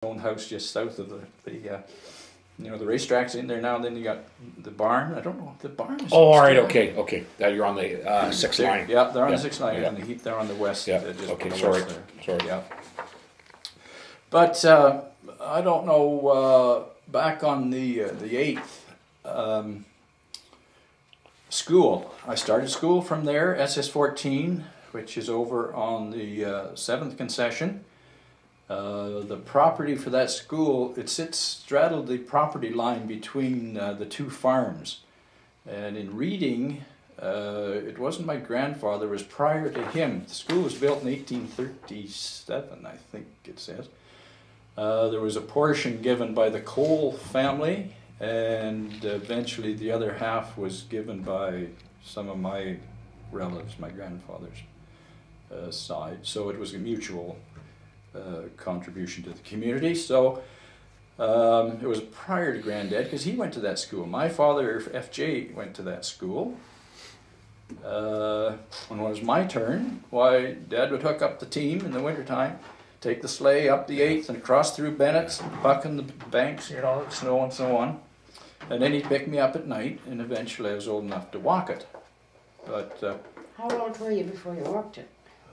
own house just south of the racetrack's in there now, and then you got the barn. I don't know if the barn is. Oh, all right, okay. Now you're on the 6 line. Yeah, they're on Yeah, the 6 line, yeah. and the heat they're on the west. Yeah, Just okay, below sorry, us there. sorry. Yeah. But I don't know. Back on the 8th, school. I started school from there, SS14, which is over on the 7th concession. The property for that school, it straddled the property line between the two farms. And in reading, it wasn't my grandfather, it was prior to him. The school was built in 1837, I think it says. There was a portion given by the Cole family, and eventually the other half was given by some of my relatives, my grandfather's side. So it was a mutual contribution to the community. So it was prior to Granddad, because he went to that school. My father, FJ, went to that school. When it was my turn, why, Dad would hook up the team in the wintertime, take the sleigh up the 8th and across through Bennett's, bucking the banks, snow and so on. And then he'd pick me up at night, and eventually I was old enough to walk it. But how old were you before you walked it?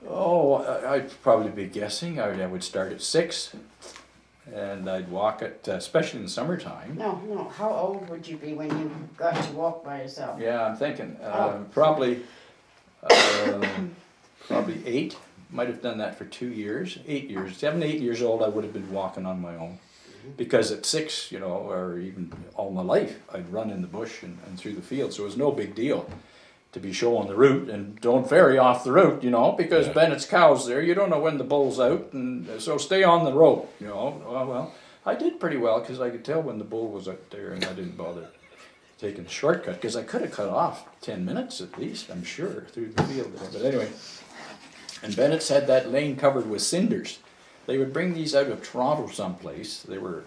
Oh, I'd probably be guessing. I would start at 6, and I'd walk it, especially in the summertime. No. How old would you be when you got to walk by yourself? Yeah, I'm thinking Oh. probably 8. Might have done that for 2 years, 8 years. 7, 8 years old, I would have been walking on my own. Because at 6, or even all my life, I'd run in the bush and through the field, so it was no big deal to be showing the route, and don't ferry off the route, because Bennett's cow's there. You don't know when the bull's out, and so stay on the road, Well, I did pretty well, because I could tell when the bull was out there, and I didn't bother taking the shortcut, because I could have cut off 10 minutes at least, I'm sure, through the field there. But anyway, and Bennett's had that lane covered with cinders. They would bring these out of Toronto someplace. They were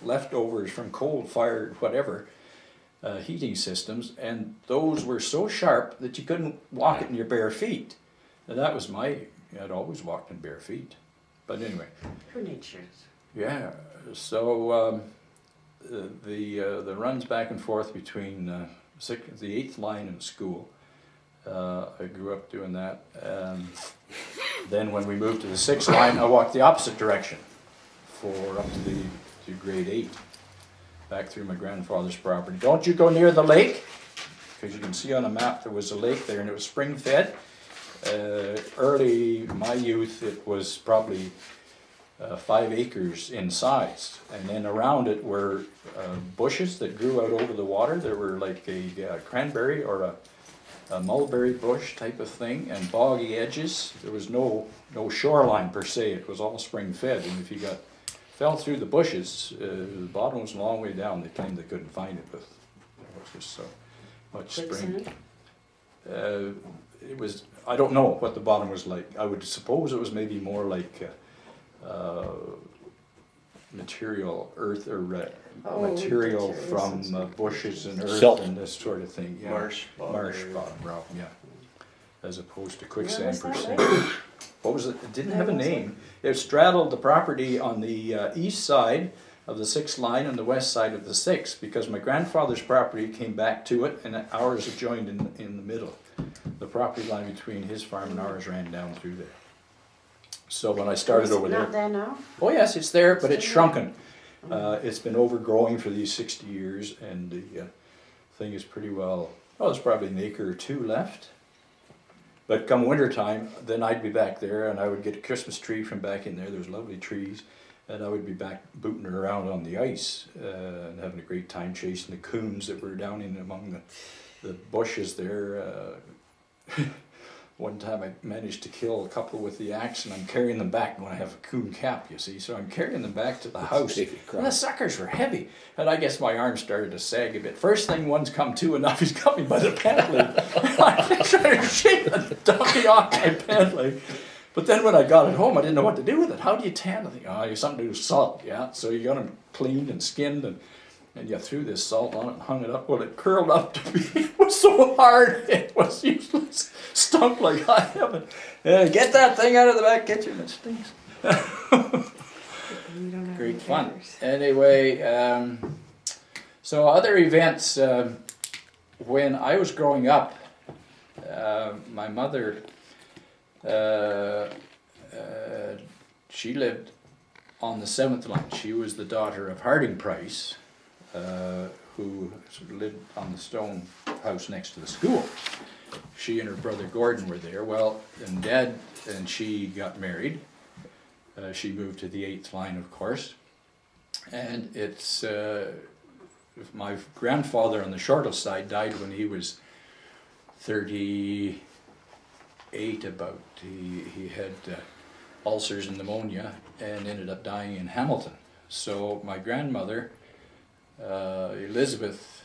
leftovers from coal-fired whatever heating systems, and those were so sharp that you couldn't walk it in your bare feet. And that was I'd always walked in bare feet. But anyway. Who needs shoes? Yeah, so the runs back and forth between the 8th line and school, I grew up doing that. Then when we moved to the 6th line, I walked the opposite direction for up to grade 8, back through my grandfather's property. Don't you go near the lake, because you can see on a map there was a lake there, and it was spring fed. Early, my youth, it was probably 5 acres in size, and then around it were bushes that grew out over the water. There were like a cranberry or a mulberry bush type of thing, and boggy edges. There was no shoreline per se. It was all spring fed, and if you fell through the bushes, the bottom was a long way down. They claimed they couldn't find it, but there was just so much spring. It was, I don't know what the bottom was like. I would suppose it was maybe more like material, earth, or material from bushes and earth Silt. and this sort of thing. Yeah. Marsh bottom rock, yeah. As opposed to quicksand was per that se. lake? What was it? It didn't Where have a was it? name. It straddled the property on the east side of the 6th line and the west side of the 6th, because my grandfather's property came back to it, and ours adjoined in the middle. The property line between his farm and ours ran down through there. So when I started Is it over not there, there now? oh yes, it's there, but it's Still there? shrunken. It's been overgrowing for these 60 years, and the thing is pretty well, there's probably an acre or 2 left. But come winter time, then I'd be back there, and I would get a Christmas tree from back in there. There's lovely trees, and I would be back booting around on the ice and having a great time chasing the coons that were down in among the bushes there. One time I managed to kill a couple with the axe, and I'm carrying them back when I have a coon cap, you see. So I'm carrying them back to the house. And the suckers were heavy, and I guess my arm started to sag a bit. First thing one's come to enough, he's got me by the pant leg. I tried to shake the donkey off my pant leg. But then when I got it home, I didn't know what to do with it. How do you tan? I think, you have something to do with salt, yeah. So you got them cleaned and skinned, and you threw this salt on it and hung it up. Well, it curled up to be, it was so hard, it was useless. Stunk like high heaven. Get that thing out of the back kitchen, it stinks. You don't great fun. Anyway, so other events, when I was growing up, my mother, she lived on the 7th line. She was the daughter of Harding Price, who sort of lived on the stone house next to the school. She and her brother Gordon were there. Well, and Dad and she got married. She moved to the 8th line, of course. And it's, my grandfather on the Shortall side died when he was 38 about. He had ulcers and pneumonia and ended up dying in Hamilton. So my grandmother, Elizabeth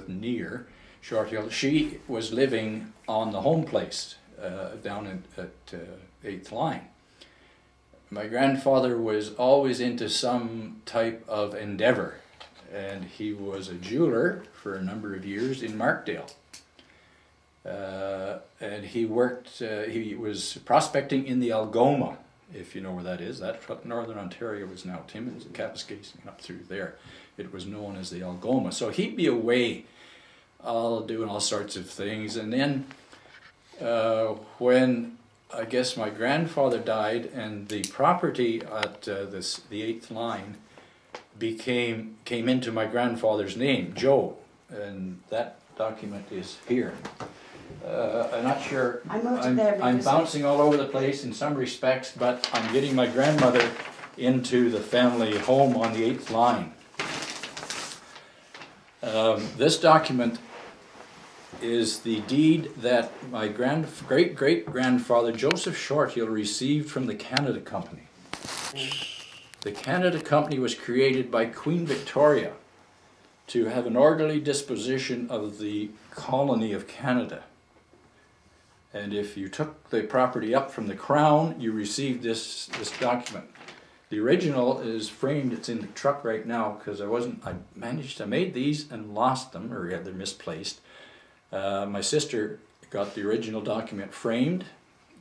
Near Shorthill, she was living on the home place down at 8th line. My grandfather was always into some type of endeavor, and he was a jeweler for a number of years in Markdale. And he worked, he was prospecting in the Algoma, if you know where that is. That's what Northern Ontario is now. Timmins and Kapuskasing up through there. It was known as the Algoma. So he'd be away all doing all sorts of things. And then when I guess my grandfather died and the property at the 8th line came into my grandfather's name, Joe, and that document is here. I'm not sure, I'm bouncing all over the place in some respects, but I'm getting my grandmother into the family home on the 8th line. This document is the deed that my great-great-grandfather Joseph Shorthill received from the Canada Company. The Canada Company was created by Queen Victoria to have an orderly disposition of the colony of Canada. And if you took the property up from the Crown, you received this document. The original is framed, it's in the truck right now because I made these and lost them, or they're misplaced. My sister got the original document framed,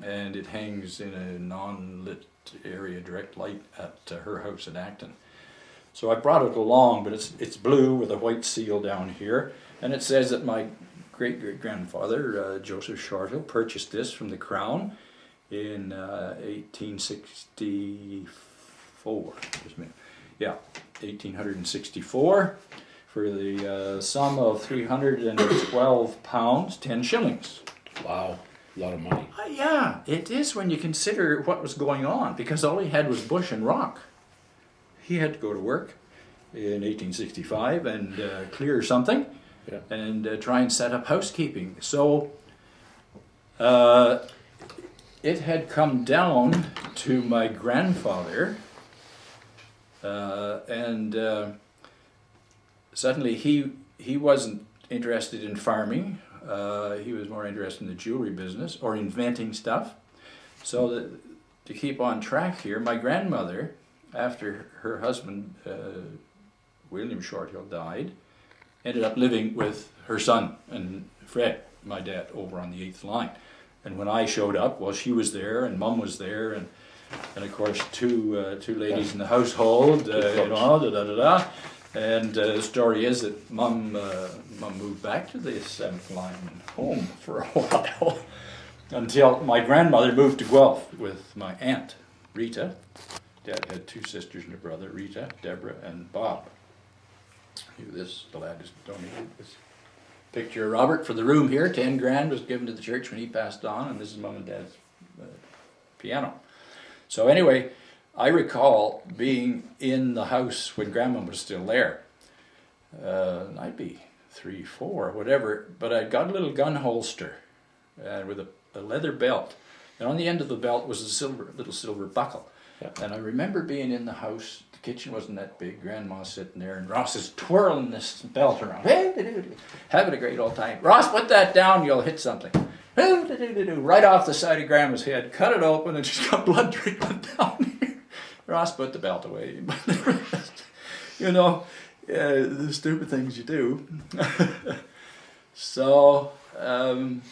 and it hangs in a non-lit area, direct light, at her house at Acton. So I brought it along, but it's blue with a white seal down here, and it says that my great-great-grandfather, Joseph Shorthill, purchased this from the Crown in 1864. Yeah, 1864. For the sum of £312, 10 shillings. Wow, a lot of money. Yeah, it is when you consider what was going on, because all he had was bush and rock. He had to go to work in 1865 and clear something, yeah, and try and set up housekeeping. So it had come down to my grandfather, and suddenly he wasn't interested in farming. He was more interested in the jewelry business or inventing stuff. So to keep on track here, my grandmother, after her husband William Shorthill died, ended up living with her son and Fred, my dad, over on the 8th line. And when I showed up, well, she was there and Mum was there, and of course two ladies in the household, And the story is that Mum moved back to the 7th line home for a while until my grandmother moved to Guelph with my aunt, Rita. Dad had 2 sisters and a brother, Rita, Deborah, and Bob. The lad just donated this picture of Robert for the room here. 10 grand was given to the church when he passed on, and this is Mum and Dad's piano. So anyway, I recall being in the house when Grandma was still there. I'd be 3, 4, whatever, but I got a little gun holster with a leather belt. And on the end of the belt was a little silver buckle. Yeah. And I remember being in the house, the kitchen wasn't that big, Grandma sitting there, and Ross is twirling this belt around. Having a great old time. Ross, put that down, you'll hit something. Right off the side of Grandma's head, cut it open, and she's got blood trickling down here. Ross put the belt away. You know, the stupid things you do. So, and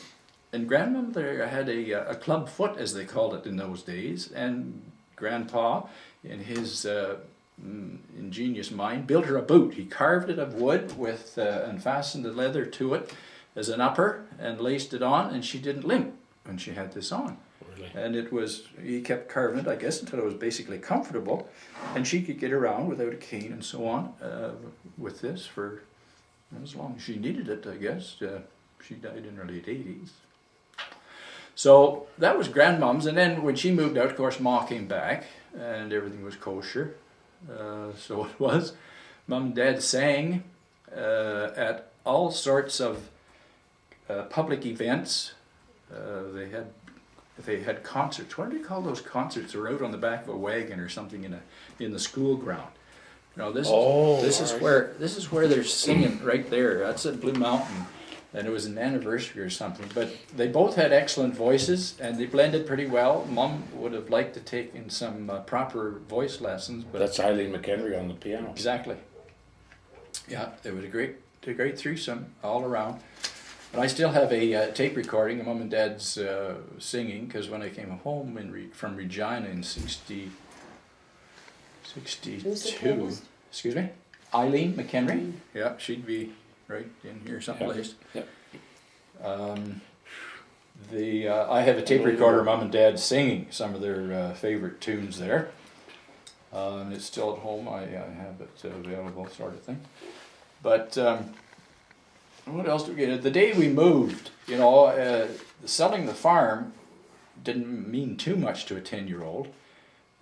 grandmother had a club foot, as they called it in those days, and grandpa, in his ingenious mind, built her a boot. He carved it of wood with and fastened the leather to it as an upper and laced it on, and she didn't limp when she had this on. Really? And he kept carving it, I guess, until it was basically comfortable, and she could get around without a cane and so on with this for as long as she needed it, I guess. She died in her late 80s. So that was grandmom's, and then when she moved out, of course, Ma came back, and everything was kosher. So it was. Mom and Dad sang at all sorts of public events. They had concerts. What do you call those concerts? They're out on the back of a wagon or something in the school ground. You know, this is where they're singing right there. That's at Blue Mountain, and it was an anniversary or something. But they both had excellent voices, and they blended pretty well. Mom would have liked to take in some proper voice lessons, but That's Eileen McHenry on the piano. exactly. Yeah, it was a great threesome all around. And I still have a tape recording of Mom and Dad's singing, because when I came home from Regina in 62, excuse me, Eileen McHenry. Yeah, she'd be right in here someplace. Yep. I have a tape recorder of Mom and Dad singing some of their favorite tunes there. And it's still at home. I have it available, sort of thing. But what else do we get? The day we moved, selling the farm didn't mean too much to a 10-year-old.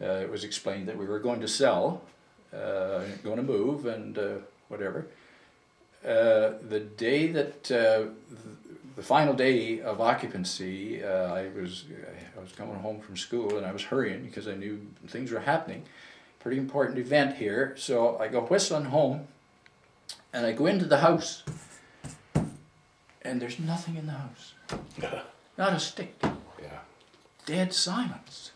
It was explained that we were going to sell, going to move, and whatever. The day that the final day of occupancy, I was coming home from school, and I was hurrying because I knew things were happening. Pretty important event here. So I go whistling home, and I go into the house, and there's nothing in the house. Not a stick. Yeah. Dead silence.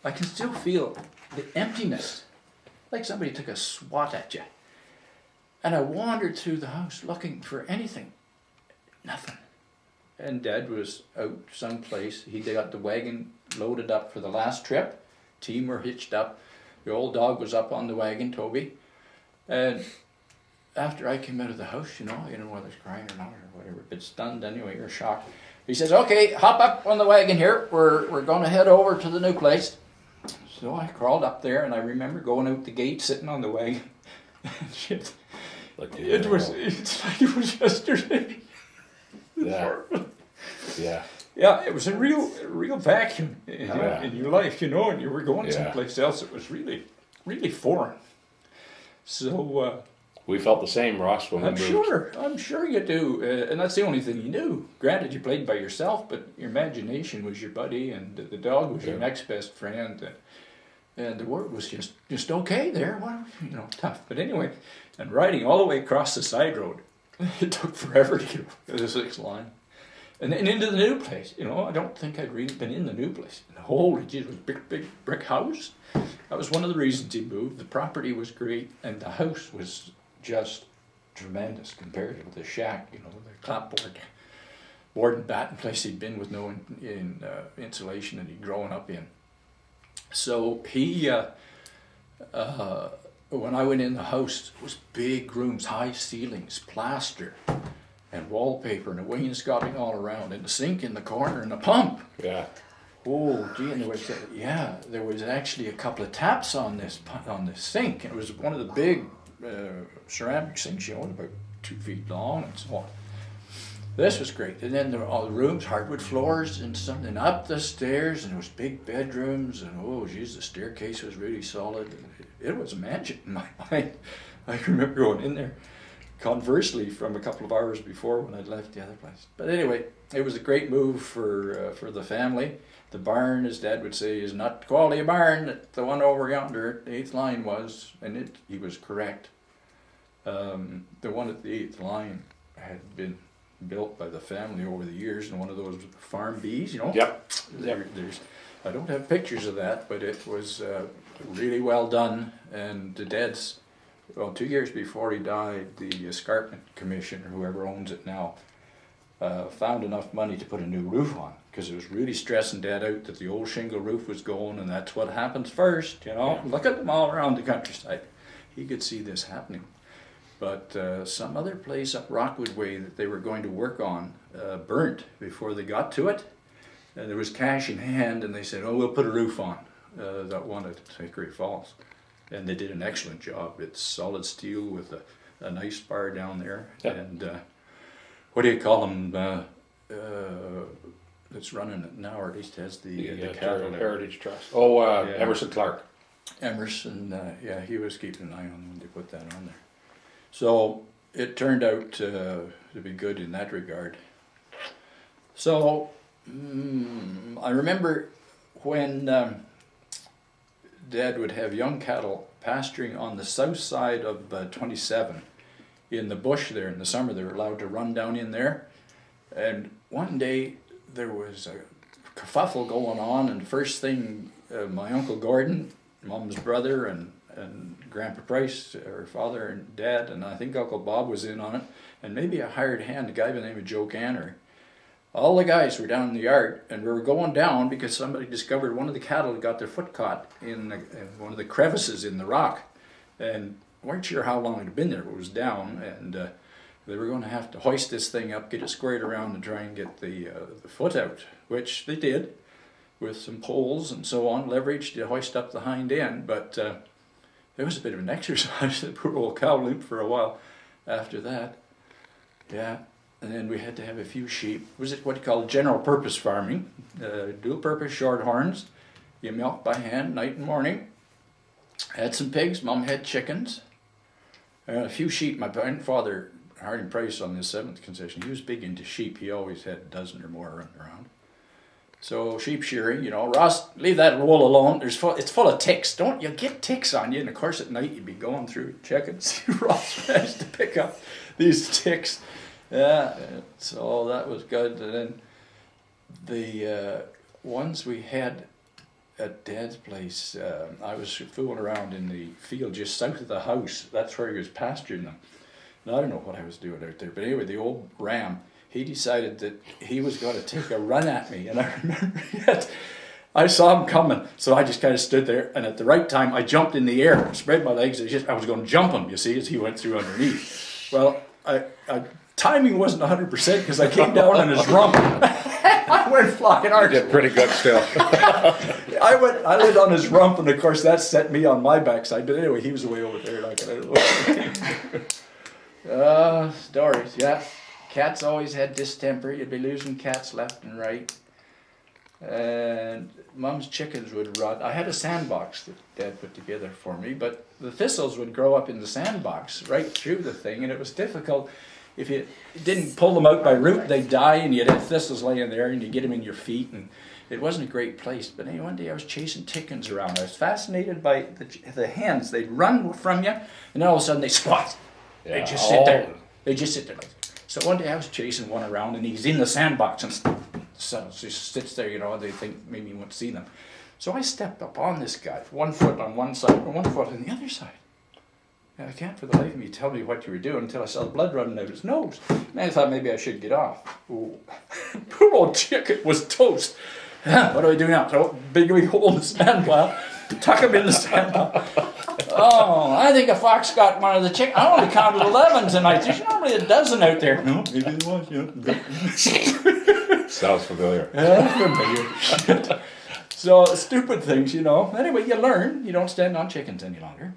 I can still feel the emptiness, like somebody took a swat at you. And I wandered through the house looking for anything. Nothing. And Dad was out someplace. He got the wagon loaded up for the last trip. Team were hitched up. The old dog was up on the wagon, Toby. And after I came out of the house, I didn't know whether I was crying or not or whatever, but stunned anyway, or shocked. He says, "Okay, hop up on the wagon here. We're going to head over to the new place." So I crawled up there, and I remember going out the gate, sitting on the wagon. Shit. It's like it was yesterday. Yeah. Yeah. Yeah, it was a real vacuum in your life, and you were going someplace else. It was really, really foreign. So we felt the same, Ross, when we moved. I'm sure you do, and that's the only thing you knew. Granted, you played by yourself, but your imagination was your buddy, and the dog was your next best friend, and the world was just okay there. Tough. But anyway, and riding all the way across the side road, it took forever to get to the 6th line. And then into the new place, I don't think I'd really been in the new place. And holy geez, it was a big brick house. That was one of the reasons he moved. The property was great, and the house was just tremendous compared to the shack, the clapboard, board and batten place he'd been with no insulation that he'd grown up in. So he, when I went in the house, it was big rooms, high ceilings, plaster, and wallpaper, and a wainscoting all around, and a sink in the corner, and a pump. Yeah. Oh, gee, and there was actually a couple of taps on this sink. It was one of the big ceramic sinks, about 2 feet long and so on. This was great. And then there were all the rooms, hardwood floors, and something up the stairs, and there was big bedrooms, and the staircase was really solid. It was a mansion in my mind. I remember going in there. Conversely, from a couple of hours before when I'd left the other place. But anyway, it was a great move for the family. The barn, as Dad would say, is not the quality of barn that the one over yonder at the 8th line was, and he was correct. The one at the 8th line had been built by the family over the years, and one of those farm bees, Yep. I don't have pictures of that, but it was really well done, and the Dad's. Well, 2 years before he died, the Escarpment Commission, or whoever owns it now, found enough money to put a new roof on. because it was really stressing Dad out that the old shingle roof was going, and that's what happens first, you know. Look at them all around the countryside. He could see this happening. But some other place up Rockwood Way that they were going to work on burnt before they got to it. And there was cash in hand, and they said, oh, we'll put a roof on that one at Hickory Falls. And they did an excellent job. It's solid steel with a nice bar down there. Yeah. And what do you call them? That's running it now, or at least has the cattle there. Heritage Trust. Oh, Yeah. Emerson Clark. Emerson, yeah, he was keeping an eye on when they put that on there. So it turned out to be good in that regard. So I remember when Dad would have young cattle pasturing on the south side of 27 in the bush there in the summer. They were allowed to run down in there. And one day there was a kerfuffle going on, and first thing my Uncle Gordon, Mom's brother, and Grandpa Price, her father and Dad, and I think Uncle Bob was in on it, and maybe a hired hand, a guy by the name of Joe Ganner. All the guys were down in the yard, and we were going down because somebody discovered one of the cattle had got their foot caught in one of the crevices in the rock, and weren't sure how long it had been there, but it was down, and they were going to have to hoist this thing up, get it squared around, and try and get the foot out, which they did with some poles and so on, leverage to hoist up the hind end, but it was a bit of an exercise. The poor old cow limped for a while after that. Yeah, and then we had to have a few sheep. Was it what you call general purpose farming? Dual purpose short horns. You milk by hand night and morning. Had some pigs. Mom had chickens. A few sheep. My grandfather, Harding Price, on the 7th concession, he was big into sheep. He always had a dozen or more running around. So sheep shearing, you know, Ross, leave that wool alone. It's full of ticks. Don't you get ticks on you? And of course at night you'd be going through checking to see Ross managed to pick up these ticks. Yeah, so that was good. And then the ones we had at Dad's place, I was fooling around in the field just south of the house. That's where he was pasturing them. And I don't know what I was doing out there, but anyway, the old ram, he decided that he was going to take a run at me, and I remember I saw him coming, so I just kind of stood there, and at the right time I jumped in the air, spread my legs, I was going to jump him, you see, as he went through underneath. Well, timing wasn't 100% because I came down on his rump. I went flying arch. You did pretty good still. I landed on his rump, and of course that set me on my backside, but anyway, he was way over there. Stories, yeah. Cats always had distemper. You'd be losing cats left and right. And Mom's chickens would rot. I had a sandbox that Dad put together for me, but the thistles would grow up in the sandbox right through the thing, and it was difficult. If you didn't pull them out by root, they'd die, and you'd have thistles laying there, and you'd get them in your feet, and it wasn't a great place. But anyway, one day I was chasing chickens around. I was fascinated by the hens. They'd run from you, and then all of a sudden they squat. Yeah, They'd just sit there. They'd just sit there like that. So one day I was chasing one around, and he's in the sandbox, and so just sits there, you know, they think maybe he won't see them. So I stepped up on this guy, 1 foot on one side and 1 foot on the other side. And I can't for the life of me tell me what you were doing until I saw the blood running out his nose. And I thought maybe I should get off. Ooh. Poor old chicken was toast. What do I do now? So big hole in the sand pile, tuck him in the sand pile. Oh, I think a fox got one of the chickens. I only counted 11 tonight. There's normally a dozen out there. No, maybe there was, yeah. Sounds familiar. Familiar. So, stupid things, you know. Anyway, you learn. You don't stand on chickens any longer.